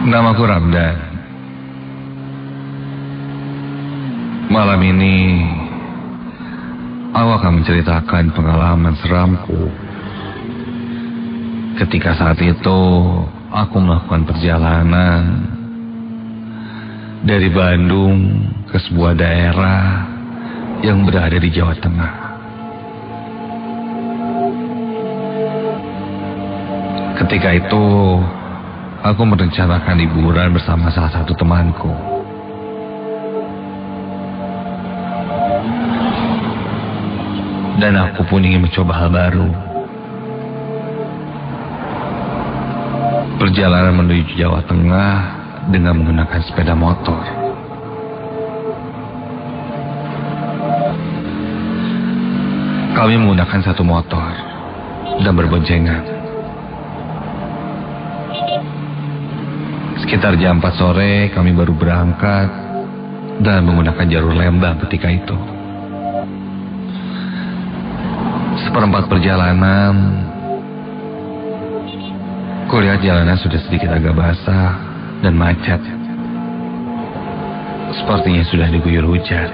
Namaku Ramdan. Malam ini aku akan menceritakan pengalaman seramku ketika saat itu aku melakukan perjalanan dari Bandung ke sebuah daerah yang berada di Jawa Tengah. Ketika itu aku merencanakan liburan bersama salah satu temanku. Dan aku pun ingin mencoba hal baru. Perjalanan menuju Jawa Tengah dengan menggunakan sepeda motor. Kami menggunakan satu motor dan berboncengan. Sekitar jam 4 sore kami baru berangkat dan menggunakan jalur Lembang ketika itu. Seperempat perjalanan, kulihat jalanan sudah sedikit agak basah dan macet. Sepertinya sudah diguyur hujan.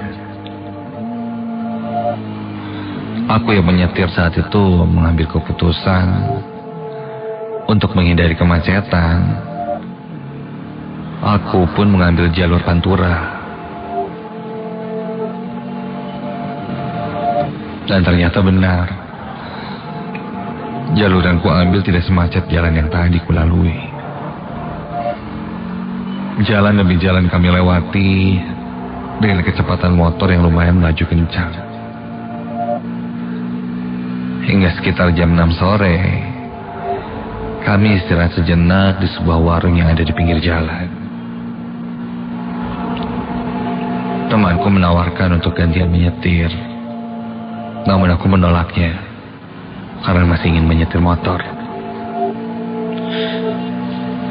Aku yang menyetir saat itu mengambil keputusan untuk menghindari kemacetan. Aku pun mengambil jalur Pantura. Dan ternyata benar, jalur yang kuambil tidak semacet jalan yang tadi kulalui. Jalan demi jalan kami lewati dengan kecepatan motor yang lumayan melaju kencang. Hingga sekitar jam 6 sore, kami istirahat sejenak di sebuah warung yang ada di pinggir jalan. Temanku menawarkan untuk gantian menyetir, namun aku menolaknya karena masih ingin menyetir motor.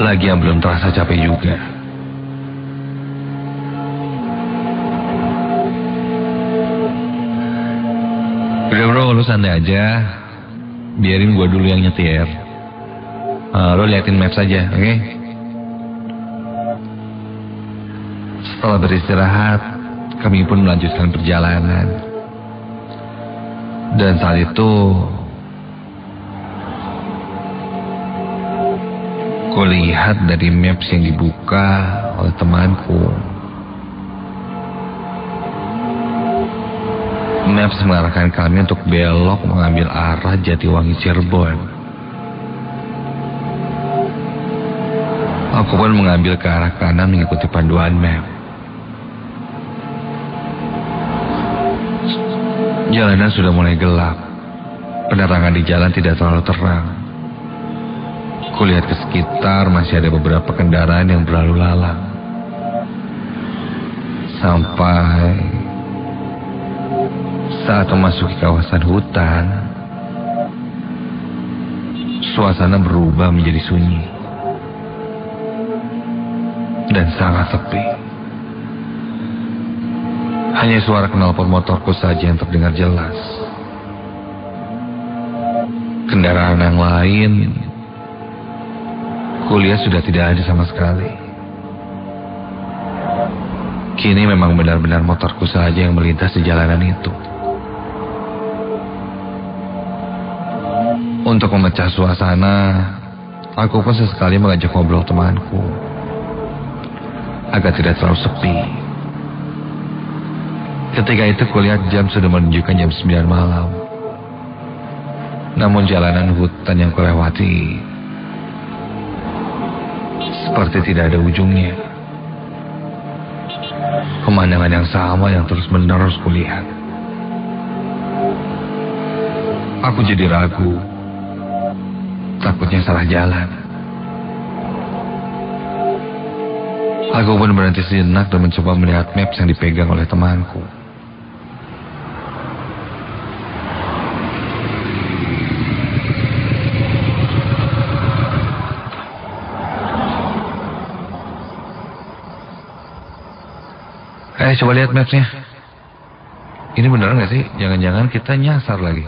Lagi yang belum terasa capek juga. Udah bro, lu santai aja. Biarin gua dulu yang nyetir. Lu liatin map saja, oke? Setelah beristirahat, kami pun melanjutkan perjalanan. Dan saat itu kulihat dari maps yang dibuka oleh temanku, maps mengarahkan kami untuk belok mengambil arah Jatiwangi Cirebon. Aku pun mengambil ke arah kanan mengikuti panduan map. Jalanan sudah mulai gelap. Penerangan di jalan tidak terlalu terang. Kulihat ke sekitar masih ada beberapa kendaraan yang berlalu lalang. Sampai saat memasuki kawasan hutan, suasana berubah menjadi sunyi dan sangat sepi. Hanya suara knalpot motorku saja yang terdengar jelas. Kendaraan yang lain kulihat sudah tidak ada sama sekali. Kini memang benar-benar motorku saja yang melintas di jalanan itu. Untuk memecah suasana, aku pun sesekali mengajak ngobrol temanku agar tidak terlalu sepi. Ketika itu kulihat jam sudah menunjukkan jam 9 malam. Namun jalanan hutan yang kulewati seperti tidak ada ujungnya. Pemandangan yang sama yang terus-menerus kulihat. Aku jadi ragu. Takutnya salah jalan. Aku pun berhenti sejenak dan mencoba melihat maps yang dipegang oleh temanku. Coba lihat mapsnya. Ini benar nggak sih? Jangan-jangan kita nyasar lagi.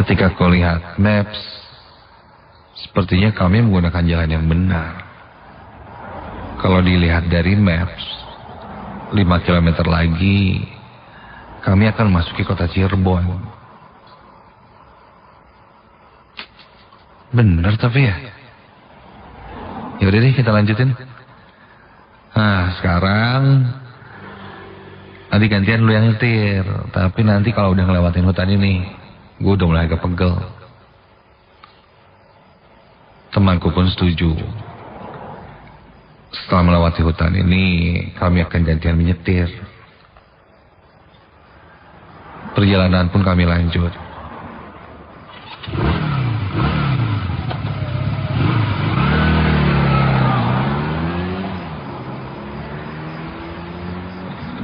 Ketika kau lihat maps, Sepertinya kami menggunakan jalan yang benar. Kalau dilihat dari maps, 5 km lagi kami akan memasuki kota Cirebon. Bener tapi ya? Yaudah deh, kita lanjutin. Nah, sekarang nanti gantian lu yang nyetir. Tapi nanti kalau udah ngelewatin hutan ini, gue udah mulai agak pegel. Temanku pun setuju. Setelah melewati hutan ini, kami akan gantian menyetir. Perjalanan pun kami lanjut.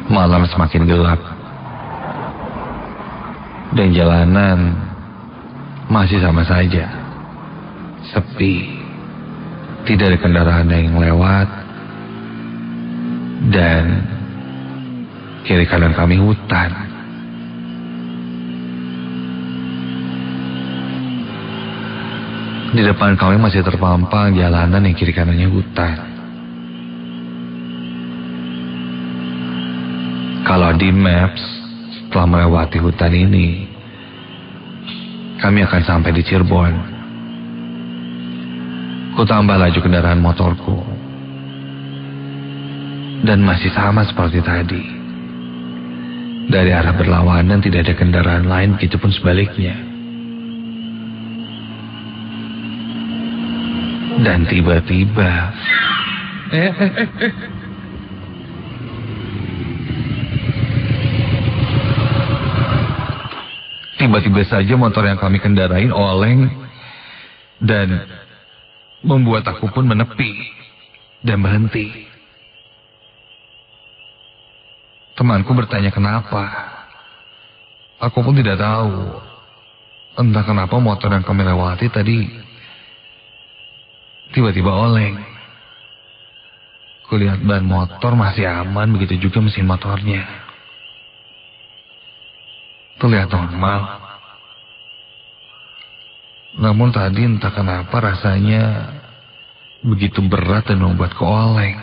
Malam semakin gelap. Dan jalanan masih sama saja. Sepi, tidak ada kendaraan yang lewat, dan kiri kanan kami hutan. Di depan kami masih terpampang jalanan yang kiri kanannya hutan. Kalau di maps, setelah melewati hutan ini, kami akan sampai di Cirebon. Ku tambah laju kendaraan motorku. Dan masih sama seperti tadi. Dari arah berlawanan tidak ada kendaraan lain, begitupun sebaliknya. Dan tiba-tiba tiba-tiba saja motor yang kami kendarain oleng dan membuat aku pun menepi dan berhenti. Temanku bertanya kenapa. Aku pun tidak tahu. Entah kenapa motor yang kami lewati tadi tiba-tiba oleng. Kulihat ban motor masih aman, begitu juga mesin motornya. Terlihat normal. Namun tadi entah kenapa rasanya begitu berat dan membuatku oleng.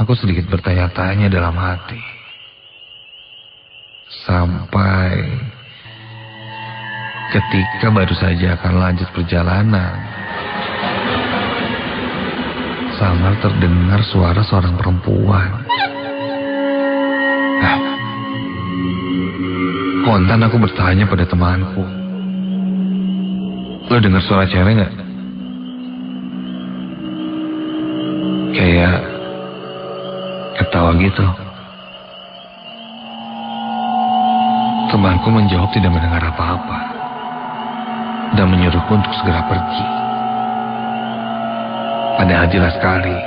Aku sedikit bertanya-tanya dalam hati. Sampai ketika baru saja akan lanjut perjalanan, samar terdengar suara seorang perempuan. Spontan aku bertanya pada temanku, "Lo dengar suara cewek gak?" Kayak ketawa gitu. Temanku menjawab tidak mendengar apa-apa dan menyuruhku untuk segera pergi. Padahal jelas sekali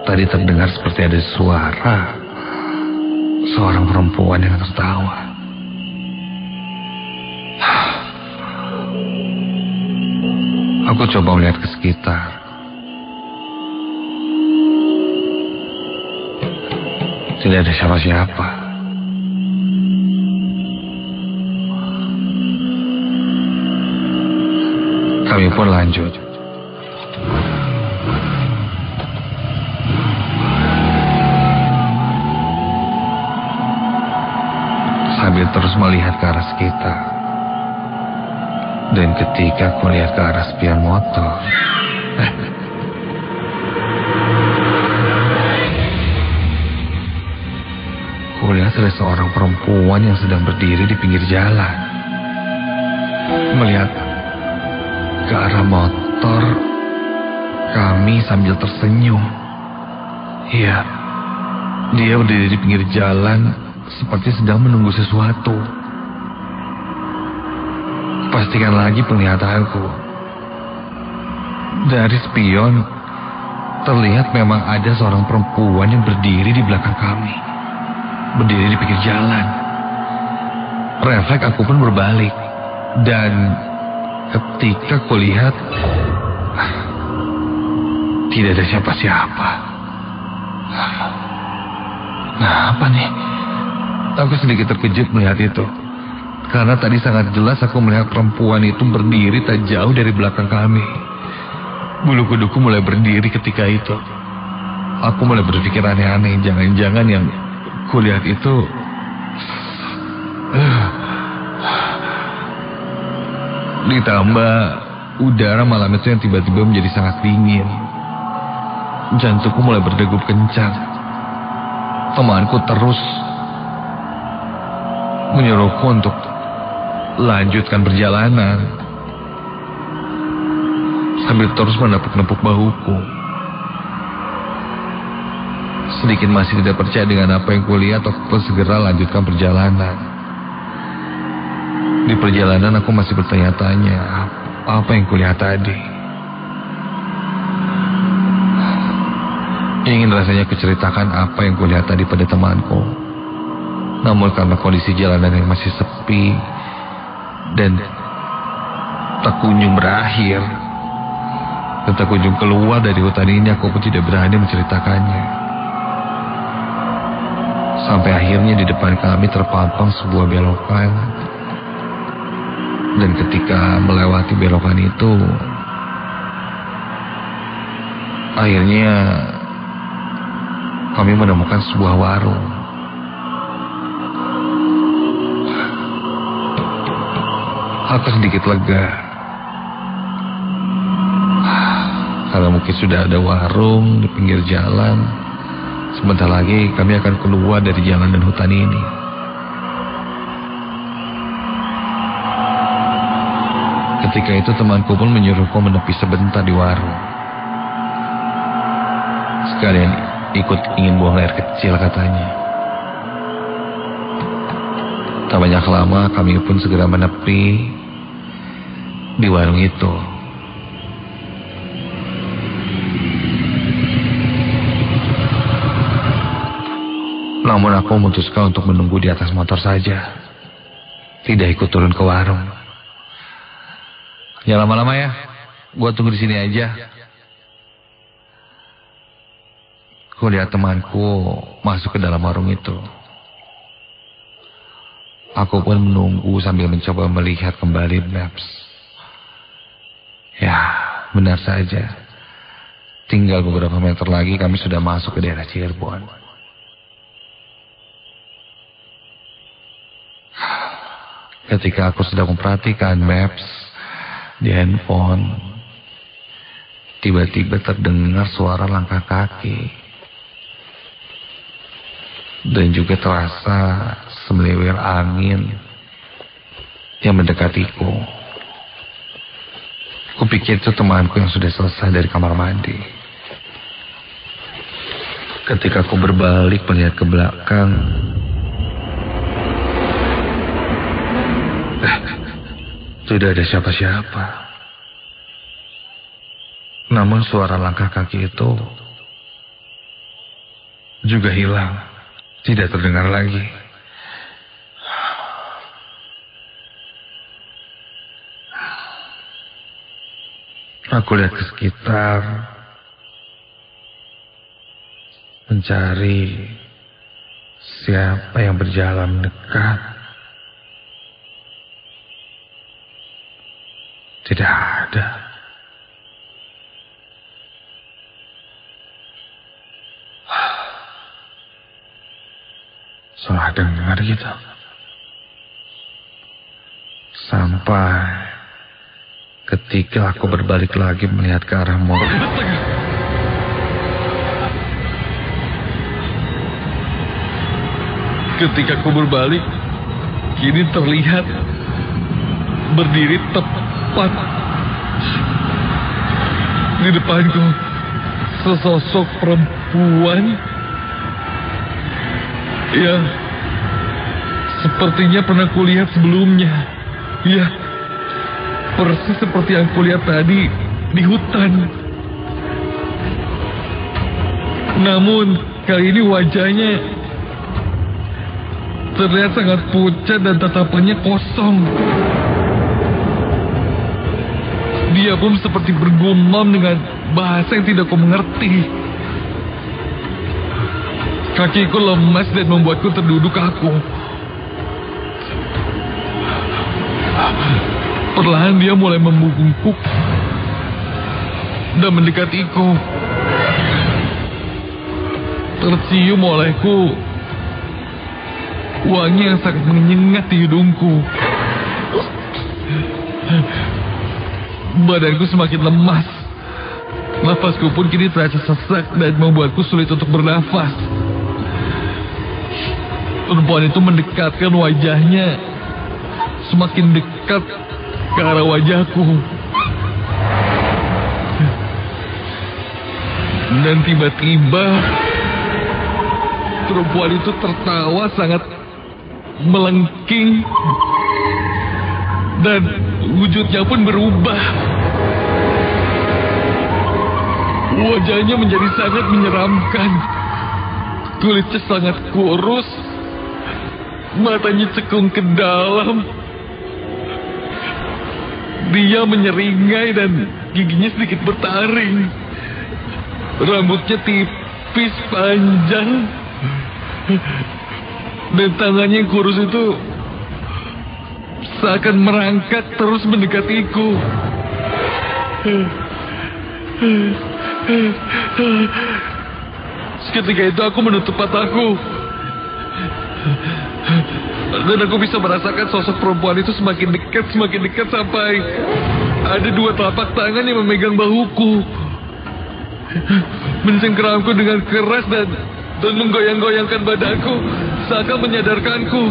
tadi terdengar seperti ada suara seorang perempuan yang tertawa. Aku coba melihat ke sekitar. Tidak ada siapa-siapa. Kami pun lanjut. Sambil terus melihat ke arah sekitar. Dan ketika aku lihat ke arah spion motor, kulihat ada seorang perempuan yang sedang berdiri di pinggir jalan, melihat ke arah motor kami sambil tersenyum. Iya, dia berdiri di pinggir jalan seperti sedang menunggu sesuatu. Pastikan lagi penglihatanku. Dari spion terlihat memang ada seorang perempuan yang berdiri di belakang kami, berdiri di pinggir jalan. Refleks aku pun berbalik, dan ketika kulihat tidak ada siapa-siapa. Nah, apa nih? Aku sedikit terkejut melihat itu. Karena tadi sangat jelas aku melihat perempuan itu berdiri tak jauh dari belakang kami. Bulu kuduku mulai berdiri ketika itu. Aku mulai berpikir aneh-aneh, jangan-jangan yang kulihat itu ditambah udara malam itu yang tiba-tiba menjadi sangat dingin. Jantungku mulai berdegup kencang. Temanku terus menyuruhku untuk lanjutkan perjalanan sambil terus menepuk-nepuk bahuku. Sedikit masih tidak percaya dengan apa yang kulihat, aku segera lanjutkan perjalanan. Di perjalanan aku masih bertanya-tanya apa yang kulihat tadi. Ingin rasanya kuceritakan apa yang kulihat tadi pada temanku. Namun karena kondisi jalanan yang masih sepi dan tak kunjung berakhir dan tak kunjung keluar dari hutan ini, aku pun tidak berani menceritakannya. Sampai akhirnya di depan kami terpampang sebuah belokan. Dan ketika melewati belokan itu, akhirnya kami menemukan sebuah warung. Aku sedikit lega karena mungkin sudah ada warung di pinggir jalan. Sebentar lagi kami akan keluar dari jalan dan hutan ini. Ketika itu temanku pun menyuruhku menepi sebentar di warung. Sekalian ikut ingin buang air kecil, katanya. Tak banyak lama kami pun segera menepi di warung itu. Namun aku memutuskan untuk menunggu di atas motor saja, tidak ikut turun ke warung. Jangan lama-lama ya, gua tunggu di sini aja. Kulihat temanku masuk ke dalam warung itu. Aku pun menunggu sambil mencoba melihat kembali maps. Ya, benar saja. Tinggal beberapa meter lagi kami sudah masuk ke daerah Cirebon. Ketika aku sedang memperhatikan maps di handphone, tiba-tiba terdengar suara langkah kaki. Dan juga terasa semeliwir angin yang mendekatiku. Kupikir itu temanku yang sudah selesai dari kamar mandi. Ketika aku berbalik melihat ke belakang, tidak ada siapa-siapa. Namun suara langkah kaki itu juga hilang, tidak terdengar lagi. Aku lihat ke sekitar, mencari siapa yang berjalan dekat. Tidak ada. Salah dengar gitu. Sampai ketika aku berbalik lagi melihat ke arah motor. Ketika aku berbalik, kini terlihat berdiri tepat di depanku sesosok perempuan yang sepertinya pernah kulihat sebelumnya. Ya, persis seperti yang kulihat tadi di hutan. Namun kali ini wajahnya terlihat sangat pucat dan tatapannya kosong. Dia pun seperti bergumam dengan bahasa yang tidak ku mengerti. Kakiku lemas dan membuatku terduduk kaku. Perlahan dia mulai membungkuk dan mendekatiku. Tercium olehku wangi yang sangat menyengat di hidungku. Badanku semakin lemas. Nafasku pun kini terasa sesak dan membuatku sulit untuk bernafas. Perempuan itu mendekatkan wajahnya semakin dekat ke arah wajahku. Dan tiba-tiba perempuan itu tertawa sangat melengking dan wujudnya pun berubah. Wajahnya menjadi sangat menyeramkan. Kulitnya sangat kurus, matanya cekung ke dalam. Dia menyeringai dan giginya sedikit bertaring. Rambutnya tipis panjang. Dan tangannya yang kurus itu seakan merangkak terus mendekatiku. Seketika itu aku menutup mataku. Dan aku bisa merasakan sosok perempuan itu semakin dekat sampai ada dua telapak tangan yang memegang bahuku. Mencengkeramku dengan keras dan menggoyang-goyangkan badanku seakan menyadarkanku.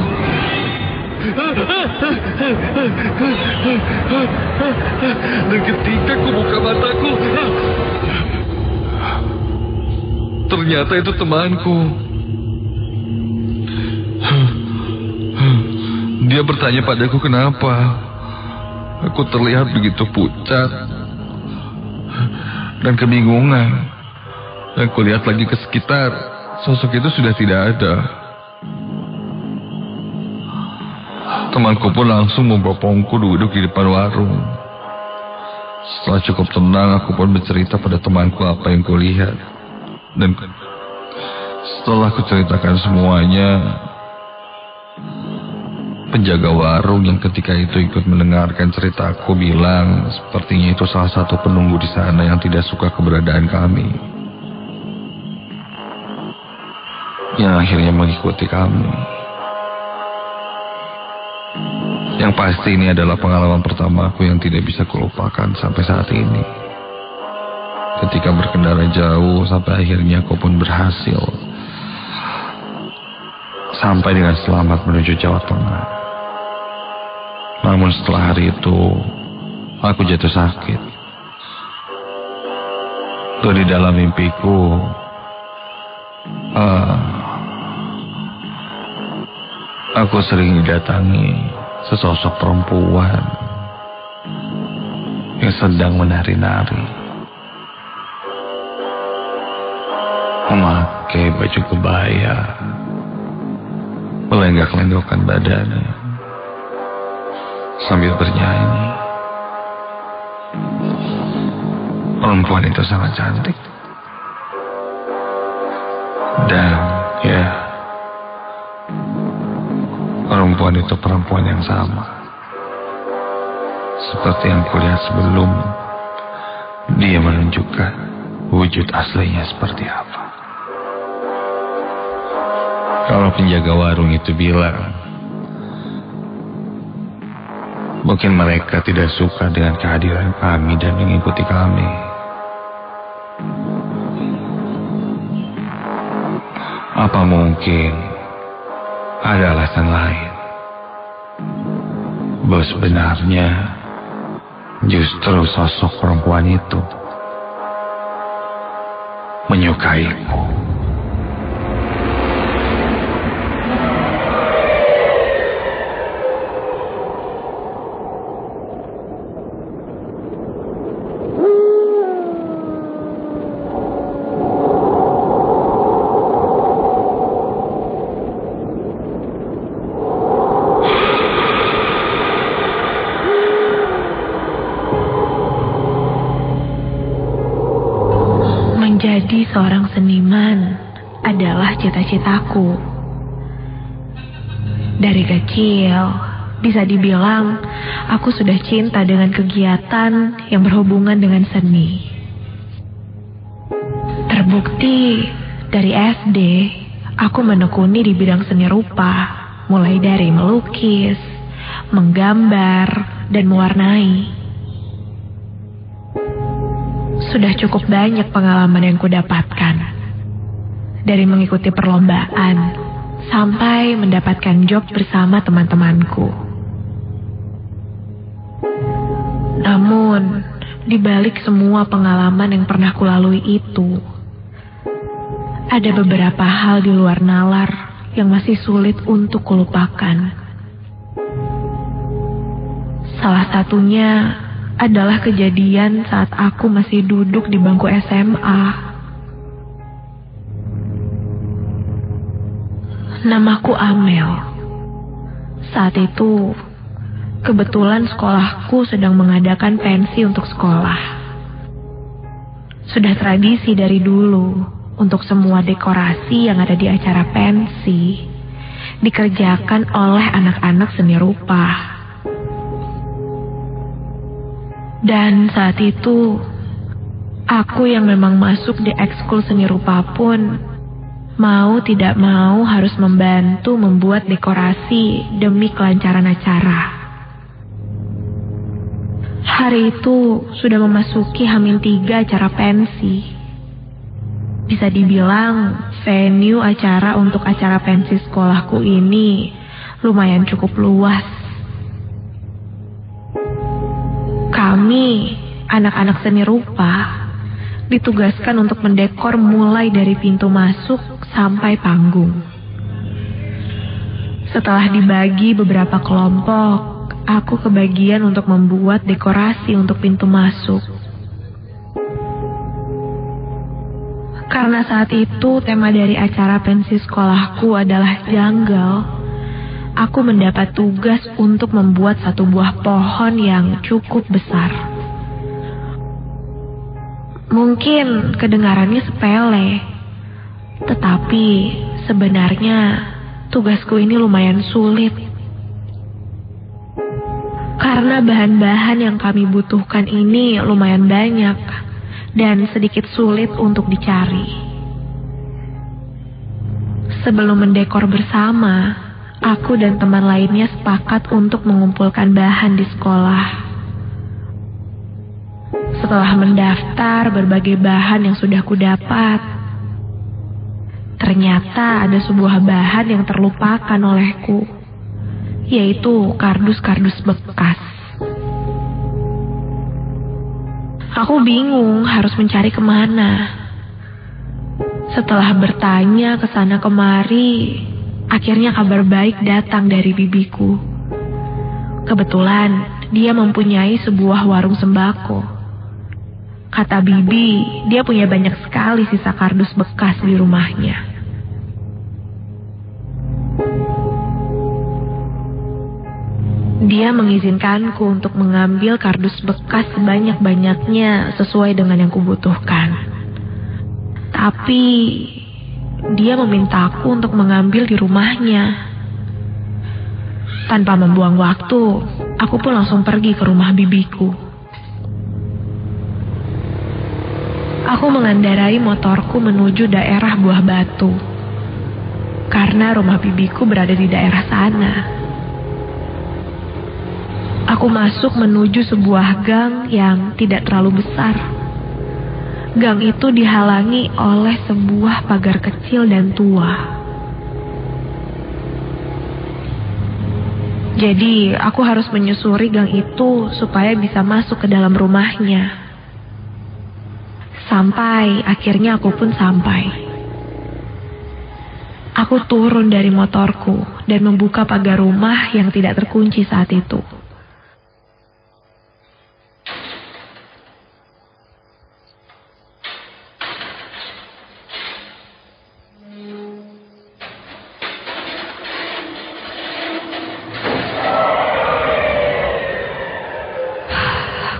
Dan ketika aku buka mataku, ternyata itu temanku. Dia bertanya padaku kenapa. Aku terlihat begitu pucat dan kebingungan. Dan aku lihat lagi ke sekitar, sosok itu sudah tidak ada. Temanku pun langsung membopongku duduk di depan warung. Setelah cukup tenang, aku pun bercerita pada temanku apa yang kulihat. Dan setelah aku ceritakan semuanya, penjaga warung yang ketika itu ikut mendengarkan ceritaku bilang sepertinya itu salah satu penunggu di sana yang tidak suka keberadaan kami, yang akhirnya mengikuti kami. Yang pasti ini adalah pengalaman pertamaku yang tidak bisa kulupakan sampai saat ini. Ketika berkendara jauh sampai akhirnya aku pun berhasil sampai dengan selamat menuju Jawa Tengah. Namun setelah hari itu aku jatuh sakit. Dan di dalam mimpiku aku sering didatangi sesosok perempuan yang sedang menari-nari, memakai baju kebaya, melenggak-lenggokkan badannya sambil bernyanyi. Perempuan itu sangat cantik. Dan ya, perempuan itu perempuan yang sama seperti yang kulihat sebelum dia menunjukkan wujud aslinya seperti apa. Kalau penjaga warung itu bilang mungkin mereka tidak suka dengan kehadiran kami dan mengikuti kami, apa mungkin ada alasan lain? Bahwa sebenarnya justru sosok perempuan itu menyukaiku. Menjadi seorang seniman adalah cita-citaku. Dari kecil, bisa dibilang aku sudah cinta dengan kegiatan yang berhubungan dengan seni. Terbukti dari SD, aku menekuni di bidang seni rupa, mulai dari melukis, menggambar, dan mewarnai. Sudah cukup banyak pengalaman yang kudapatkan, dari mengikuti perlombaan sampai mendapatkan job bersama teman-temanku. Namun, di balik semua pengalaman yang pernah kulalui itu, ada beberapa hal di luar nalar yang masih sulit untuk kulupakan. Salah satunya adalah kejadian saat aku masih duduk di bangku SMA. Namaku Amel. Saat itu, kebetulan sekolahku sedang mengadakan pensi untuk sekolah. Sudah tradisi dari dulu untuk semua dekorasi yang ada di acara pensi dikerjakan oleh anak-anak seni rupa. Dan saat itu, aku yang memang masuk di ekskul seni rupa pun mau tidak mau harus membantu membuat dekorasi demi kelancaran acara. Hari itu sudah memasuki H-3 acara pensi. Bisa dibilang venue acara untuk acara pensi sekolahku ini lumayan cukup luas. Kami, anak-anak seni rupa, ditugaskan untuk mendekor mulai dari pintu masuk sampai panggung. Setelah dibagi beberapa kelompok, aku kebagian untuk membuat dekorasi untuk pintu masuk. Karena saat itu tema dari acara pensi sekolahku adalah jungle, aku mendapat tugas untuk membuat satu buah pohon yang cukup besar. Mungkin kedengarannya sepele, tetapi sebenarnya tugasku ini lumayan sulit. Karena bahan-bahan yang kami butuhkan ini lumayan banyak dan sedikit sulit untuk dicari. Sebelum mendekor bersama, aku dan teman lainnya sepakat untuk mengumpulkan bahan di sekolah. Setelah mendaftar berbagai bahan yang sudah kudapat, ternyata ada sebuah bahan yang terlupakan olehku, yaitu kardus-kardus bekas. Aku bingung harus mencari kemana. Setelah bertanya ke sana kemari, akhirnya kabar baik datang dari bibiku. Kebetulan dia mempunyai sebuah warung sembako. Kata bibi, dia punya banyak sekali sisa kardus bekas di rumahnya. Dia mengizinkanku untuk mengambil kardus bekas sebanyak-banyaknya sesuai dengan yang kubutuhkan. Tapi dia memintaku untuk mengambil di rumahnya. Tanpa membuang waktu, aku pun langsung pergi ke rumah bibiku. Aku mengendarai motorku menuju daerah Buah Batu, karena rumah bibiku berada di daerah sana. Aku masuk menuju sebuah gang yang tidak terlalu besar. Gang itu dihalangi oleh sebuah pagar kecil dan tua. Jadi, aku harus menyusuri gang itu supaya bisa masuk ke dalam rumahnya. Sampai akhirnya aku pun sampai. Aku turun dari motorku dan membuka pagar rumah yang tidak terkunci saat itu.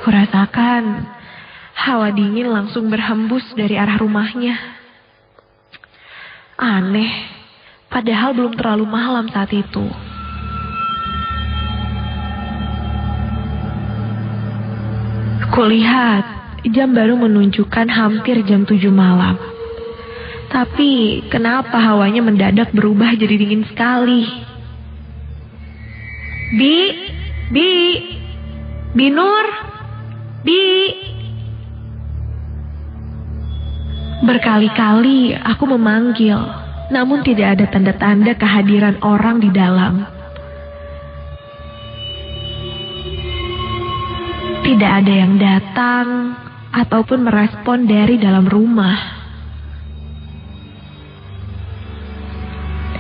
Aku rasakan hawa dingin langsung berhembus dari arah rumahnya. Aneh, padahal belum terlalu malam saat itu. Kulihat jam baru menunjukkan hampir jam 7 malam. Tapi kenapa hawanya mendadak berubah jadi dingin sekali? Bi Nur, Bi. Berkali-kali aku memanggil, namun tidak ada tanda-tanda kehadiran orang di dalam. Tidak ada yang datang ataupun merespon dari dalam rumah.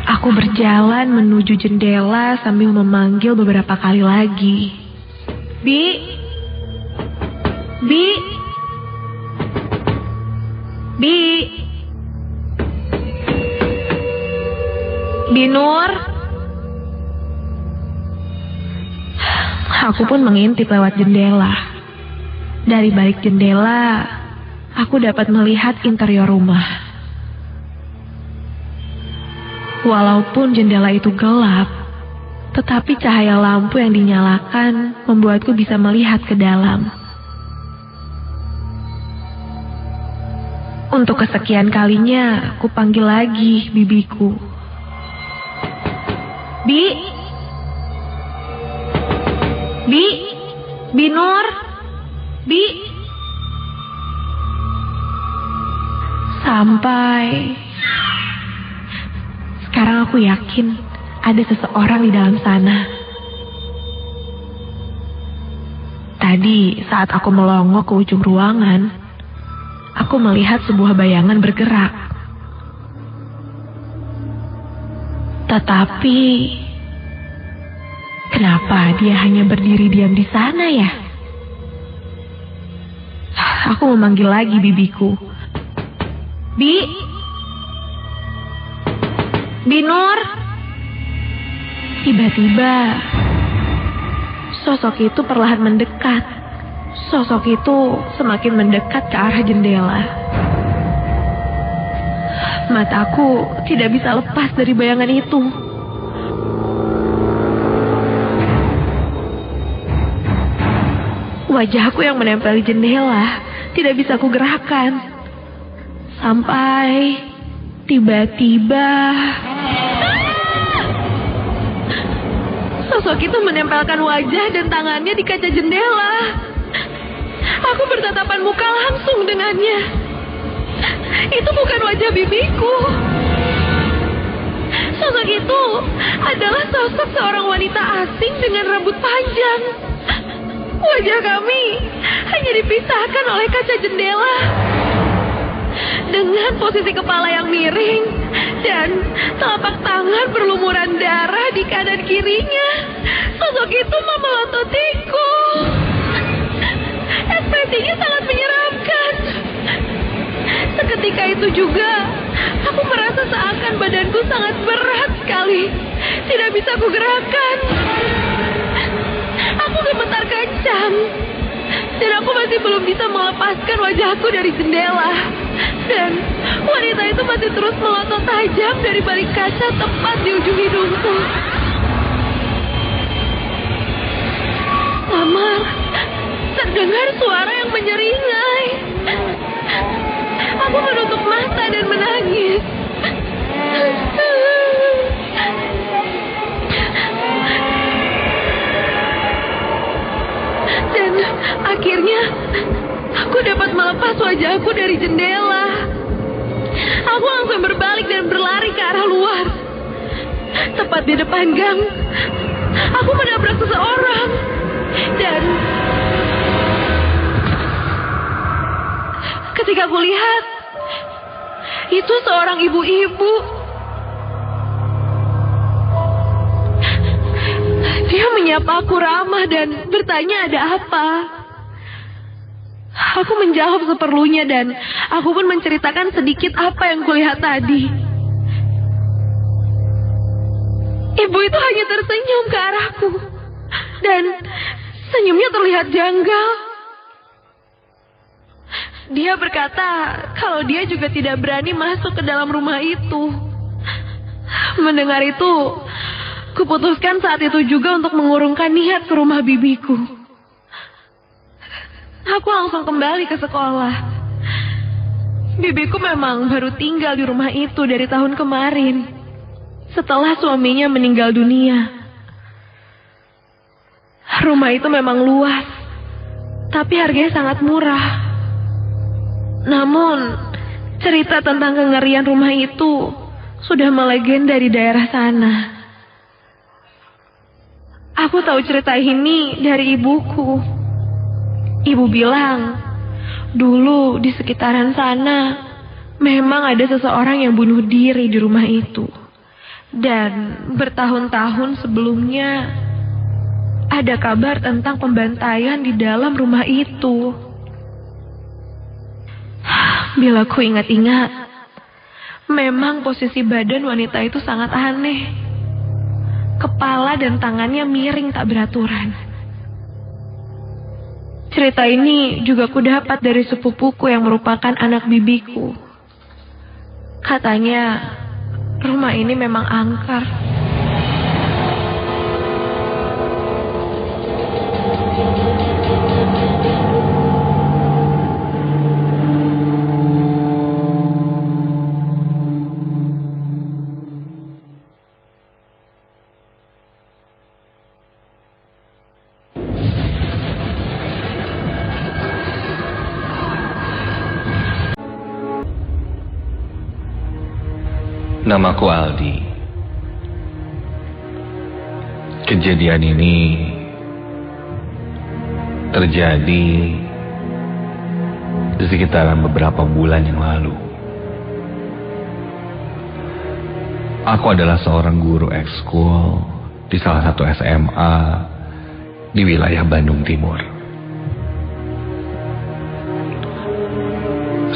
Aku berjalan menuju jendela sambil memanggil beberapa kali Bi. Bi Nur. Aku pun mengintip lewat jendela. Dari balik jendela, aku dapat melihat interior rumah. Walaupun jendela itu gelap, tetapi cahaya lampu yang dinyalakan membuatku bisa melihat ke dalam. Untuk kesekian kalinya, aku panggil lagi bibiku. Bi Nur, Bi. Sampai sekarang aku yakin ada seseorang di dalam sana. Tadi saat aku melongo ke ujung ruangan, aku melihat sebuah bayangan bergerak. Tetapi kenapa dia hanya berdiri diam di sana ya? Aku memanggil lagi bibiku. Bi Nur. Tiba-tiba sosok itu perlahan mendekat. Sosok itu semakin mendekat ke arah jendela. Mataku tidak bisa lepas dari bayangan itu. Wajahku yang menempel di jendela tidak bisa kugerakkan. Sampai tiba-tiba sosok itu menempelkan wajah dan tangannya di kaca jendela. Aku bertatapan muka langsung dengannya. Itu bukan wajah bibiku. Sosok itu adalah sosok seorang wanita asing dengan rambut panjang. Wajah kami hanya dipisahkan oleh kaca jendela. Dengan posisi kepala yang miring dan telapak tangan berlumuran darah di kanan kirinya, sosok itu memelototiku. Ekspresinya sangat menyeramkan. Seketika itu juga, aku merasa seakan badanku sangat berat sekali. Tidak bisa kugerakkan. Aku gemetar kencang. Dan aku masih belum bisa melepaskan wajahku dari jendela. Dan wanita itu masih terus melotot tajam dari balik kaca tepat di ujung hidungku. Samar, terdengar suara yang menyeringai. Aku menutup mata dan menangis. Dan akhirnya aku dapat melepas wajahku dari jendela. Aku langsung berbalik dan berlari ke arah luar. Tepat di depan gang, aku menabrak seseorang. Dan ketika aku lihat, itu seorang ibu-ibu. Dia menyapa aku ramah dan bertanya ada apa. Aku menjawab seperlunya dan aku pun menceritakan sedikit apa yang kulihat tadi. Ibu itu hanya tersenyum ke arahku. Dan senyumnya terlihat janggal. Dia berkata kalau dia juga tidak berani masuk ke dalam rumah itu. Mendengar itu, kuputuskan saat itu juga untuk mengurungkan niat ke rumah bibiku. aku langsung kembali ke sekolah. Bibiku memang baru tinggal di rumah itu dari tahun kemarin, setelah suaminya meninggal dunia. Rumah itu memang luas, tapi harganya sangat murah. Namun, cerita tentang kengerian rumah itu sudah melegenda di daerah sana. Aku tahu cerita ini dari ibuku. Ibu bilang, dulu di sekitaran sana memang ada seseorang yang bunuh diri di rumah itu. Dan bertahun-tahun sebelumnya ada kabar tentang pembantaian di dalam rumah itu. Bila ku ingat-ingat, memang posisi badan wanita itu sangat aneh. Kepala dan tangannya miring tak beraturan. Cerita ini juga ku dapat dari sepupuku yang merupakan anak bibiku. Katanya, rumah ini memang angker. Namaku Aldi. Kejadian ini terjadi di sekitaran beberapa bulan yang lalu. Aku adalah seorang guru ekskul di salah satu SMA di wilayah Bandung Timur.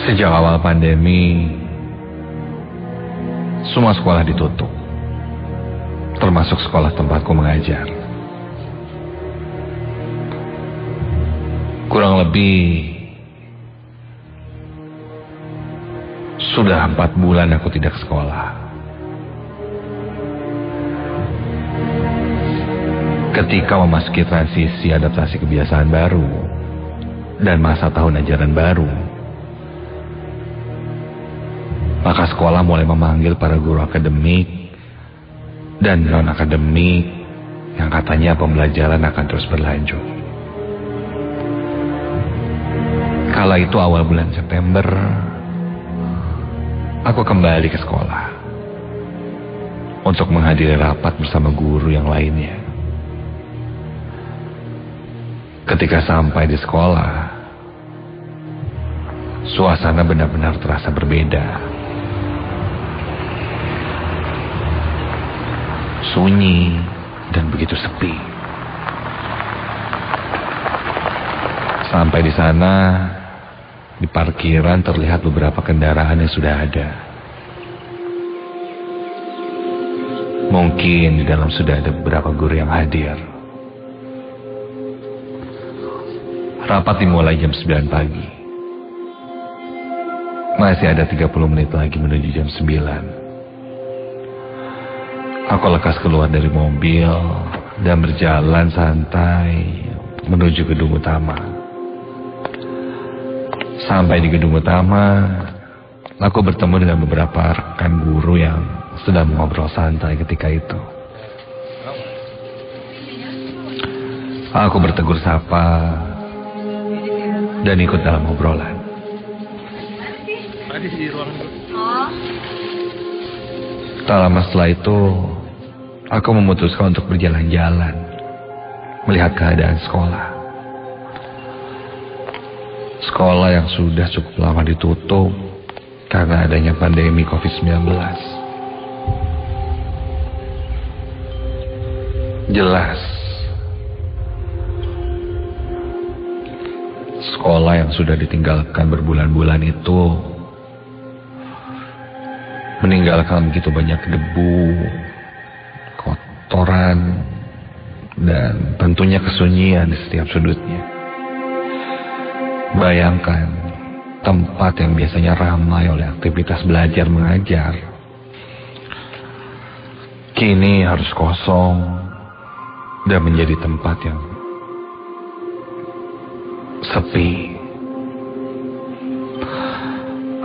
Sejak awal pandemi, semua sekolah ditutup, termasuk sekolah tempatku mengajar. Kurang lebih sudah 4 bulan aku tidak sekolah. Ketika memasuki transisi adaptasi kebiasaan baru dan masa tahun ajaran baru, maka sekolah mulai memanggil para guru akademik dan non-akademik yang katanya pembelajaran akan terus berlanjut. Kala itu awal bulan September, aku kembali ke sekolah untuk menghadiri rapat bersama guru yang lainnya. Ketika sampai di sekolah, suasana benar-benar terasa berbeda. Sunyi dan begitu sepi. Sampai di sana, di parkiran terlihat beberapa kendaraan yang sudah ada. Mungkin di dalam sudah ada beberapa guru yang hadir. Rapat dimulai jam 9 pagi. Masih ada 30 menit lagi menuju jam 9. Aku lekas keluar dari mobil dan berjalan santai menuju gedung utama. Sampai di gedung utama, aku bertemu dengan beberapa rekan guru yang sedang mengobrol santai ketika itu. Aku bertegur sapa dan ikut dalam obrolan. Tak lama setelah itu, aku memutuskan untuk berjalan-jalan, melihat keadaan sekolah. Sekolah yang sudah cukup lama ditutup karena adanya pandemi COVID-19. Jelas, sekolah yang sudah ditinggalkan berbulan-bulan itu meninggalkan begitu banyak debu, kotoran, dan tentunya kesunyian di setiap sudutnya. Bayangkan tempat yang biasanya ramai oleh aktivitas belajar mengajar, kini harus kosong dan menjadi tempat yang Sepi.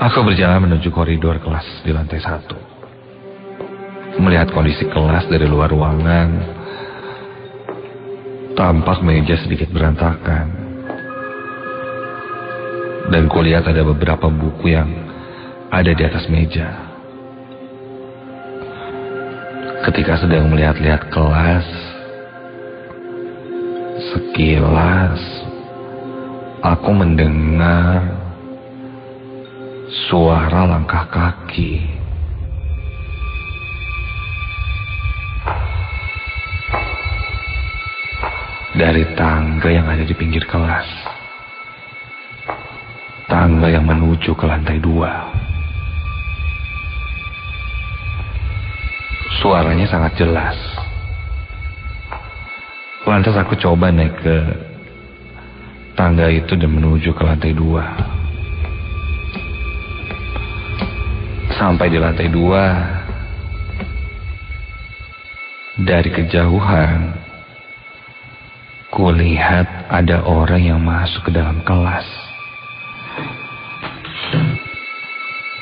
Aku berjalan menuju koridor kelas di lantai 1. Melihat kondisi kelas dari luar ruangan, tampak meja sedikit berantakan. Dan kulihat ada beberapa buku yang ada di atas meja. Ketika sedang melihat-lihat kelas, sekilas aku mendengar suara langkah kaki. Dari tangga yang ada di pinggir kelas. Tangga yang menuju ke lantai 2. Suaranya sangat jelas. Lantas aku coba naik ke tangga itu dan menuju ke lantai 2. Sampai di lantai 2, dari kejauhan, kulihat ada orang yang masuk ke dalam kelas.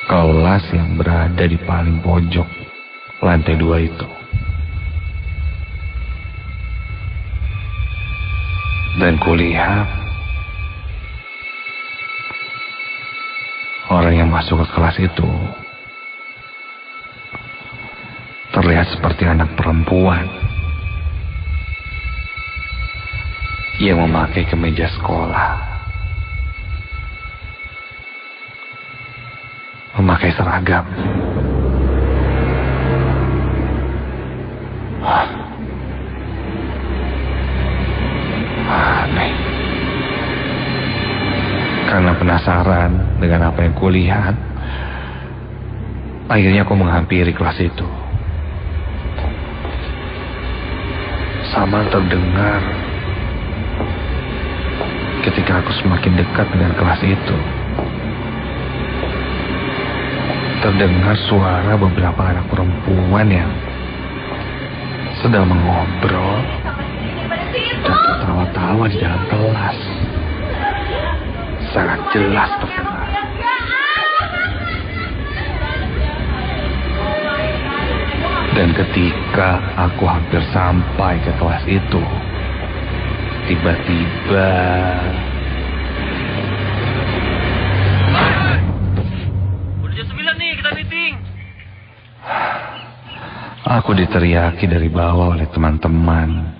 Kelas yang berada di paling pojok lantai 2 itu. Dan kulihat orang yang masuk ke kelas itu terlihat seperti anak perempuan yang memakai kemeja sekolah, memakai seragam. Aneh. Karena penasaran dengan apa yang kulihat, akhirnya aku menghampiri kelas itu. Sama terdengar ketika aku semakin dekat dengan kelas itu. Terdengar suara beberapa anak perempuan yang sedang mengobrol dan tertawa-tawa di dalam kelas. Sangat jelas terdengar. Dan ketika aku hampir sampai ke kelas itu, tiba-tiba udah jam 9 nih, kita meeting. aku diteriaki dari bawah oleh teman-teman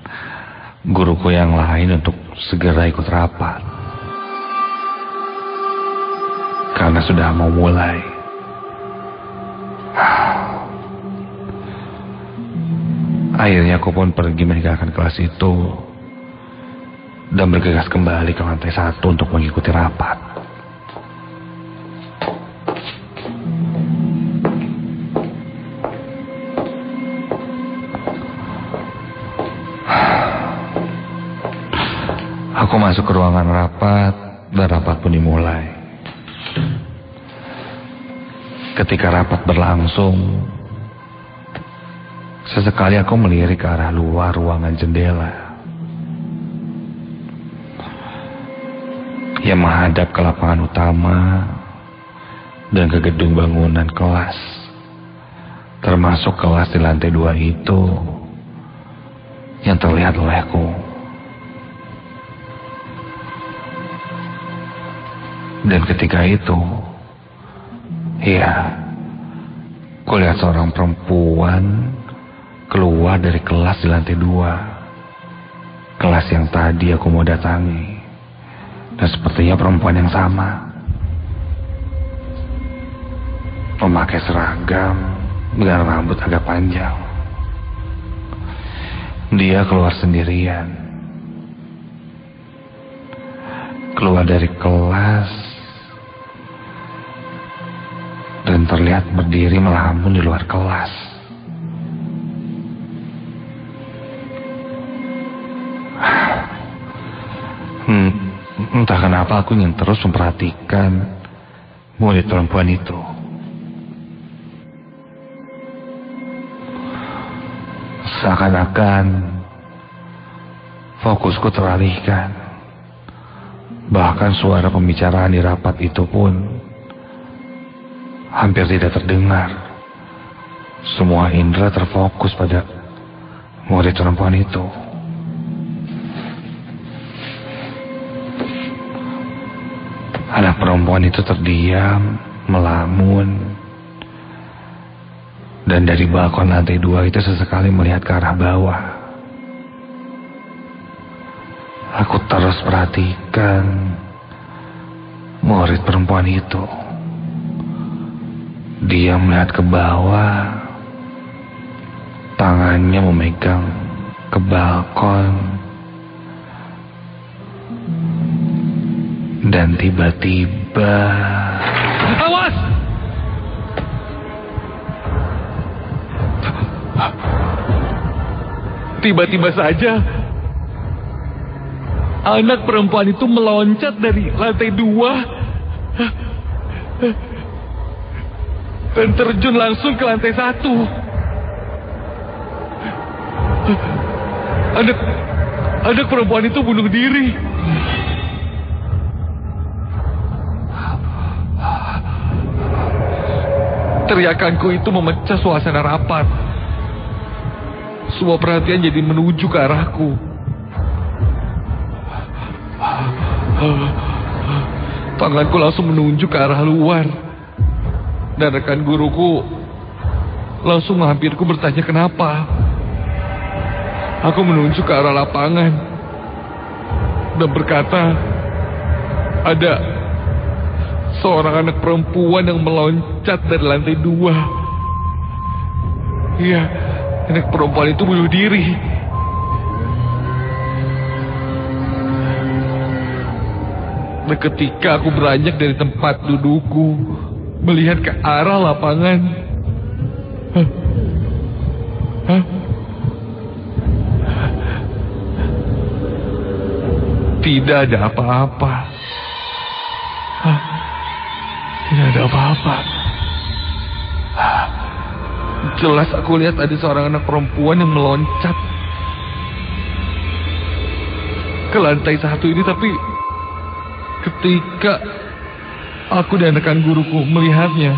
guruku yang lain untuk segera ikut rapat. Karena sudah mau mulai. Akhirnya aku pun pergi meninggalkan kelas itu dan bergegas kembali ke lantai 1 untuk mengikuti rapat. Aku masuk ke ruangan rapat dan rapat pun dimulai. Ketika rapat berlangsung, sesekali aku melirik ke arah luar ruangan jendela yang menghadap ke lapangan utama dan ke gedung bangunan kelas, termasuk kelas di lantai 2 itu yang terlihat olehku. Dan ketika itu, ya, kulihat seorang perempuan keluar dari kelas di lantai 2. Kelas yang tadi aku mau datangi. Dan sepertinya perempuan yang sama. Memakai seragam dengan rambut agak panjang. Dia keluar sendirian. Keluar dari kelas dan terlihat berdiri melamun di luar kelas. Entah kenapa aku ingin terus memperhatikan murid perempuan itu. Seakan-akan fokusku teralihkan Bahkan suara pembicaraan di rapat itu pun hampir tidak terdengar. Semua indera terfokus pada murid perempuan itu. Anak perempuan itu terdiam, melamun, dan dari balkon lantai 2 itu sesekali melihat ke arah bawah. Aku terus perhatikan murid perempuan itu. Dia melihat ke bawah, tangannya memegang ke balkon. Dan tiba-tiba... Awas! Tiba-tiba saja anak perempuan itu meloncat dari lantai 2 dan terjun langsung ke lantai 1. Anak perempuan itu bunuh diri. Teriakanku itu memecah suasana rapat. Semua perhatian jadi menuju ke arahku. Tanganku langsung menunjuk ke arah luar. Dan rekan guruku langsung menghampiriku bertanya kenapa. Aku menunjuk ke arah lapangan dan berkata, ada seorang anak perempuan yang meloncat dari lantai 2. Iya, anak perempuan itu bunuh diri. Dan ketika aku beranjak dari tempat dudukku, melihat ke arah lapangan, tidak ada apa-apa. Tidak ada apa-apa. Jelas aku lihat ada seorang anak perempuan yang meloncat ke lantai 1 ini, tapi ketika aku dan rekan guruku melihatnya,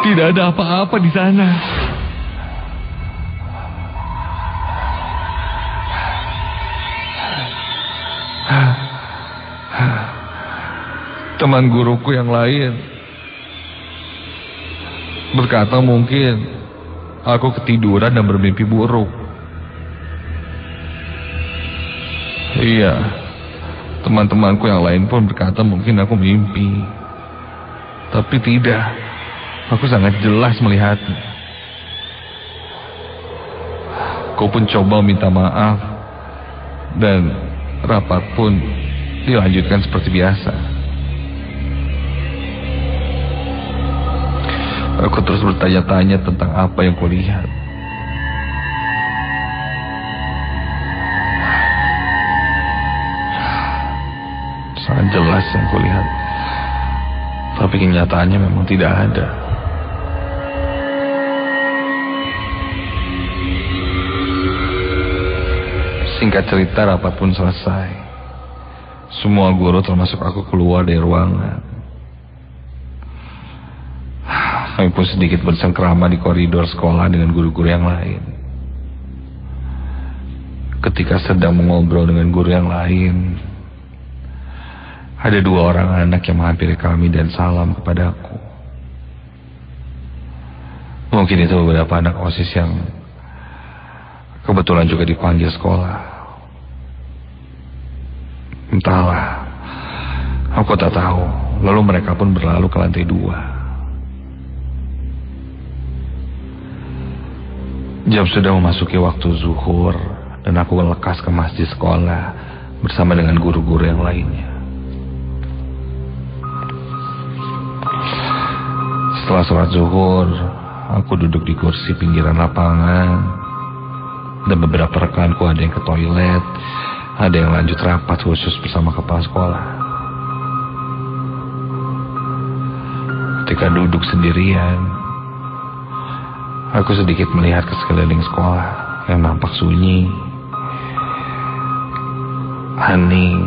tidak ada apa-apa di sana. Teman guruku yang lain berkata mungkin aku ketiduran dan bermimpi buruk. Iya, teman-temanku yang lain pun berkata mungkin aku mimpi. Tapi tidak, aku sangat jelas melihatnya. Aku pun coba minta maaf dan rapat pun dilanjutkan seperti biasa. Aku terus bertanya-tanya tentang apa yang kulihat. Sangat jelas yang kulihat, tapi kenyataannya memang tidak ada. Singkat cerita, rapat pun selesai. Semua guru termasuk aku keluar dari ruangan. Kami pun sedikit bersengkrama di koridor sekolah dengan guru-guru yang lain. Ketika sedang mengobrol dengan guru yang lain, ada 2 orang anak yang menghampiri kami dan salam kepadaku. Mungkin itu beberapa anak OSIS yang kebetulan juga dipanggil sekolah. Entahlah, aku tak tahu. Lalu mereka pun berlalu ke lantai 2. Jam sudah memasuki waktu zuhur dan aku lekas ke masjid sekolah bersama dengan guru-guru yang lainnya. Setelah sholat zuhur, aku duduk di kursi pinggiran lapangan dan beberapa rekanku ada yang ke toilet, ada yang lanjut rapat khusus bersama kepala sekolah. Ketika duduk sendirian, aku sedikit melihat ke sekeliling sekolah yang nampak sunyi. hening,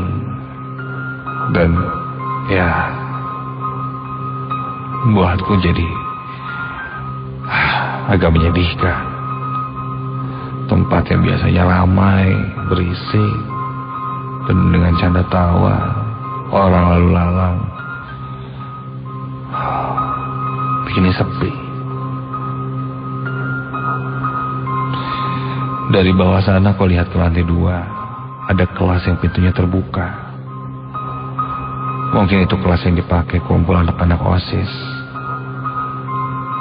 dan ya buatku jadi agak menyedihkan. Tempat yang biasanya ramai, berisik, penuh dengan canda tawa orang lalu lalang, begini sepi. Dari bawah sana kau lihat ke lantai 2, ada kelas yang pintunya terbuka. Mungkin itu kelas yang dipakai kumpulan anak-anak OSIS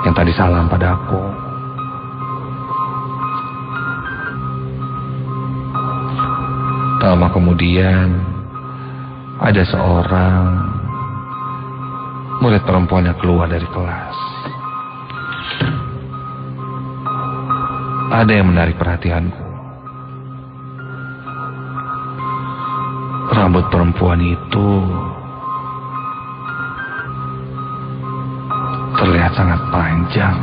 yang tadi salam pada aku. Tak lama kemudian ada seorang murid perempuan yang keluar dari kelas. Ada yang menarik perhatianku. Rambut perempuan itu terlihat sangat panjang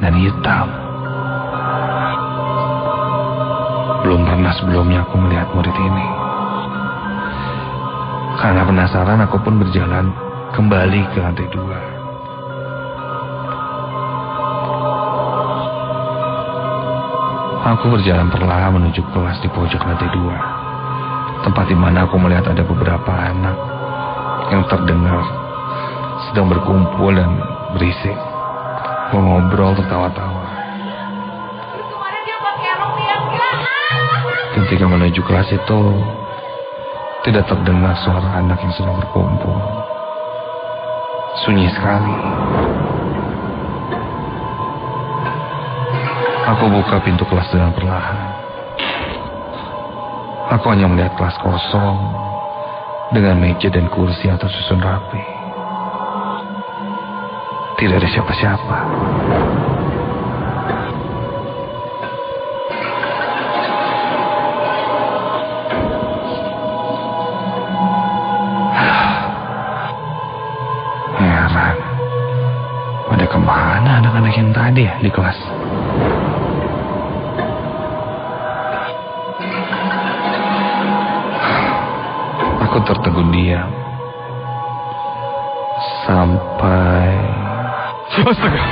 dan hitam. Belum pernah sebelumnya aku melihat murid ini. Karena penasaran, aku pun berjalan kembali ke lantai 2. Aku berjalan perlahan menuju kelas di pojok lantai 2. Tempat di mana aku melihat ada beberapa anak yang terdengar sedang berkumpul dan berisik, mengobrol tertawa-tawa. Ketika menuju kelas itu, tidak terdengar suara anak yang sedang berkumpul. Sunyi sekali. Aku buka pintu kelas dengan perlahan. Aku hanya melihat kelas kosong dengan meja dan kursi yang tersusun rapi. Tidak ada siapa-siapa. Heran, pada kemana anak-anak yang tadi ya di kelas? Aku tertegun diam sampai astaga.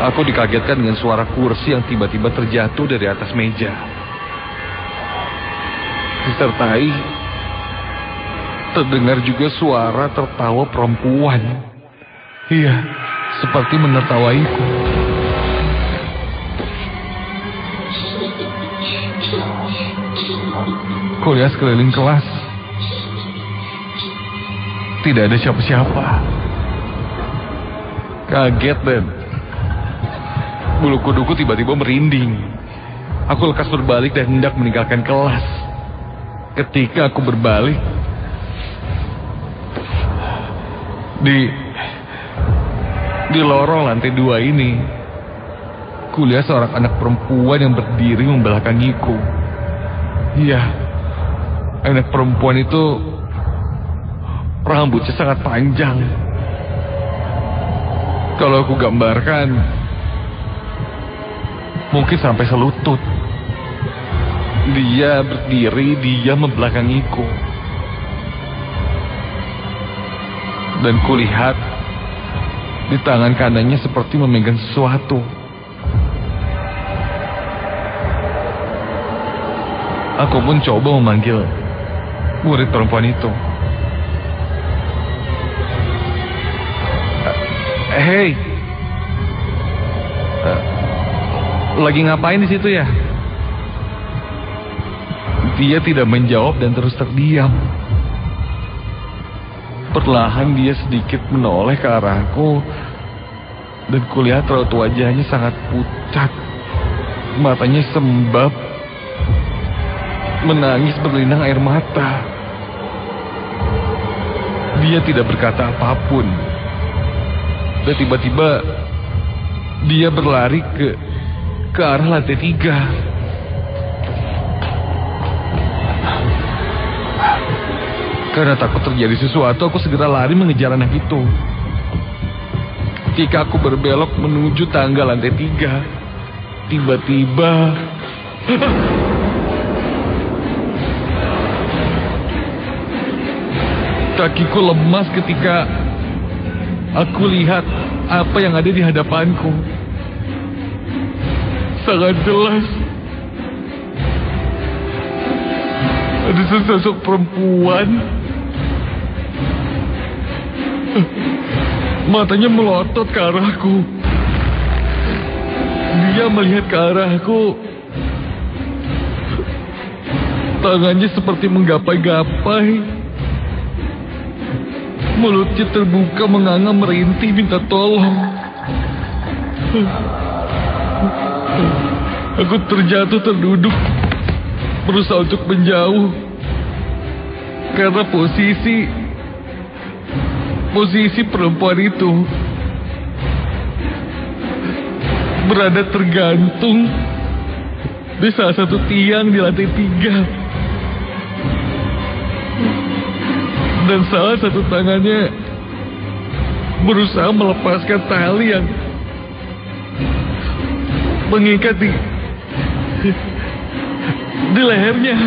Aku dikagetkan dengan suara kursi yang tiba-tiba terjatuh dari atas meja. Disertai terdengar juga suara tertawa perempuan. Iya, seperti menertawaiku. Kulihat sekeliling kelas. Tidak ada siapa-siapa. Kaget dan bulu kuduku tiba-tiba merinding. Aku lekas berbalik dan hendak meninggalkan kelas. Ketika aku berbalik, di lorong lantai 2 ini, kulihat seorang anak perempuan yang berdiri membelakangiku. Iya, anak perempuan itu rambutnya sangat panjang. Kalau aku gambarkan, mungkin sampai selutut. Dia berdiri, dia membelakangiku. Dan kulihat di tangan kanannya seperti memegang sesuatu. Aku pun coba memanggil murid perempuan itu. Hei, lagi ngapain di situ ya? Dia tidak menjawab dan terus terdiam. Perlahan dia sedikit menoleh ke arahku, dan kulihat raut wajahnya sangat pucat. Matanya sembab, menangis berlinang air mata. Dia tidak berkata apapun. Dan tiba-tiba dia berlari ke arah lantai 3. Karena takut terjadi sesuatu, aku segera lari mengejar anak itu. Ketika aku berbelok menuju tangga lantai 3, tiba-tiba kakiku lemas ketika aku lihat apa yang ada di hadapanku. Sangat jelas ada sesosok perempuan. Matanya melotot ke arahku. Dia melihat ke arahku. Tangannya seperti menggapai-gapai. Mulutnya terbuka menganga merintih minta tolong. Aku terjatuh terduduk, berusaha untuk menjauh. Karena posisi perempuan itu berada tergantung di salah satu tiang di lantai 3. Dan salah satu tangannya berusaha melepaskan tali yang mengikat di lehernya.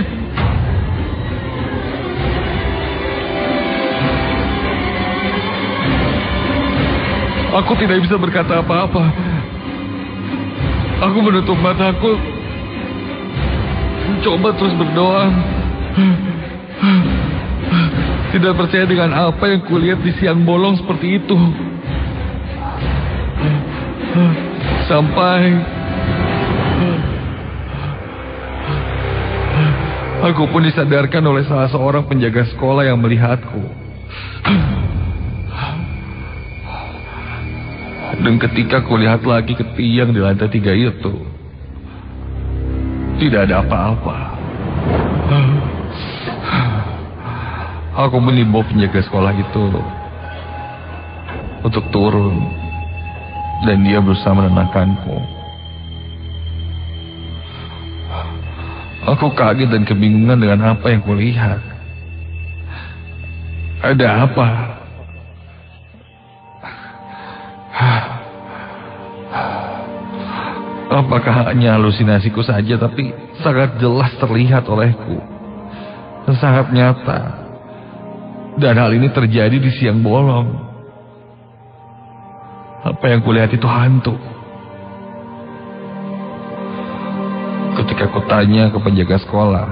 Aku tidak bisa berkata apa-apa. Aku menutup mataku, mencoba terus berdoa. Tidak percaya dengan apa yang kulihat di siang bolong seperti itu. Sampai aku pun disadarkan oleh salah seorang penjaga sekolah yang melihatku. Dan ketika kulihat lagi ke tiang di lantai 3 itu, tidak ada apa-apa. Aku menimbau penjaga sekolah itu untuk turun, dan dia berusaha menenangkanku. Aku kaget dan kebingungan dengan apa yang kulihat. Ada apa? Apakah hanya halusinasiku saja, tapi sangat jelas terlihat olehku. Sangat nyata. Dan hal ini terjadi di siang bolong. Apa yang kulihat itu hantu. Ketika aku tanya ke penjaga sekolah,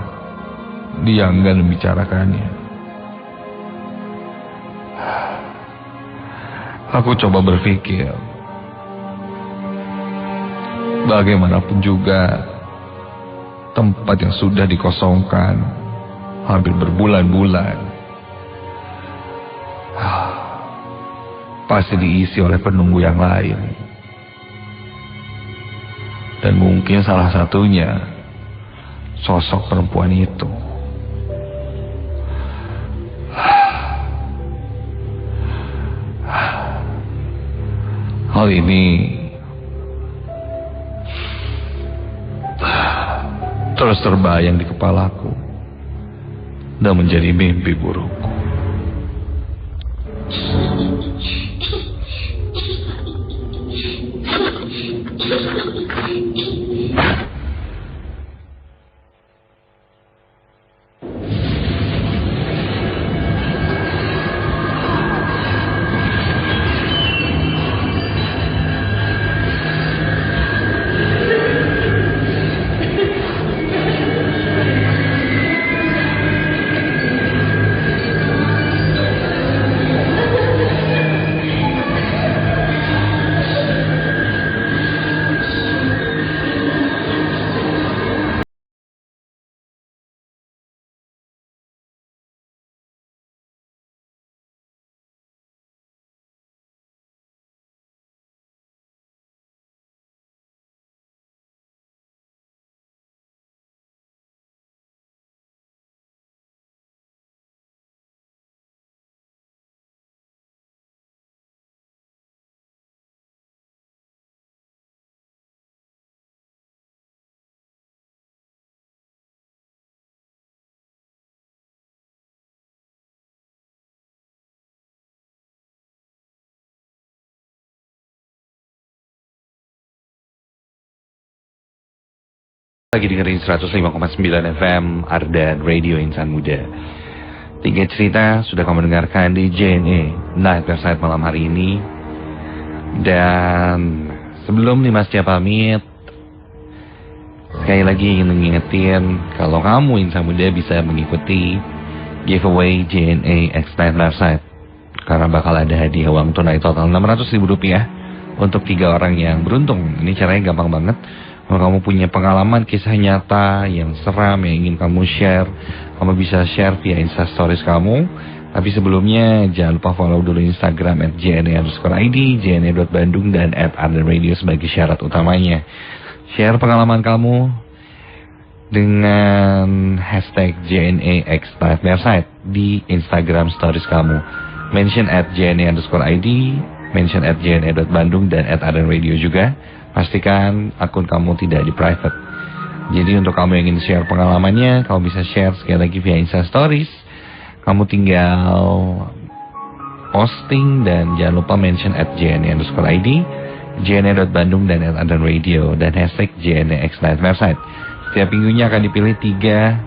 dia enggan membicarakannya. Aku coba berpikir, bagaimanapun juga tempat yang sudah dikosongkan hampir berbulan-bulan pasti diisi oleh penunggu yang lain. Dan mungkin salah satunya sosok perempuan itu. Hal ini terus terbayang di kepalaku dan menjadi mimpi burukku. Lagi dengerin 105,9 FM Ardan Radio Insan Muda. 3 cerita sudah kamu dengarkan di JNE Night Website malam hari ini. Dan sebelum Dimas Tia pamit, sekali lagi ingin mengingetin kalau kamu Insan Muda bisa mengikuti giveaway JNE X Night Website, karena bakal ada hadiah uang tunai total Rp600.000 untuk 3 orang yang beruntung. Ini caranya gampang banget. Kalau kamu punya pengalaman kisah nyata yang seram yang ingin kamu share, kamu bisa share via Instastories kamu. Tapi sebelumnya jangan lupa follow dulu Instagram @jne_id, jne.bandung dan @ardanradio sebagai syarat utamanya. Share pengalaman kamu dengan hashtag JNEXLiveWebsite di Instagram Stories kamu. Mention @jne_id, mention @jne.bandung dan @ardanradio juga. Pastikan akun kamu tidak di private. Jadi untuk kamu yang ingin share pengalamannya, kamu bisa share sekali lagi via Insta Stories. Kamu tinggal posting dan jangan lupa mention @jne_id, jne.bandung dan @ardanradio dan hashtag JNEXLiveWebsite. Setiap minggunya akan dipilih 3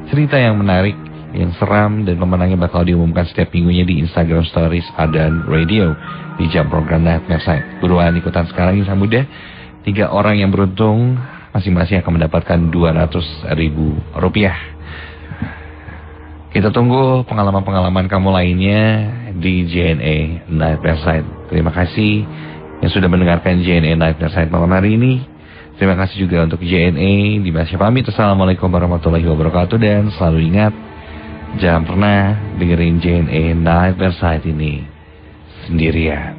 cerita yang menarik, yang seram, dan pemenangnya bakal diumumkan setiap minggunya di Instagram Stories Ardan Radio di jam program Night Website. Buruan ikutan sekarang Insan Muda. 3 orang yang beruntung masing-masing akan mendapatkan Rp200.000. Kita tunggu pengalaman-pengalaman kamu lainnya di JNE Night Website. Terima kasih yang sudah mendengarkan JNE Night Website malam hari ini. Terima kasih juga untuk JNE. Dimas Tia pamit. Assalamualaikum warahmatullahi wabarakatuh. Dan selalu ingat, jangan pernah dengerin JNE Night Website ini sendirian.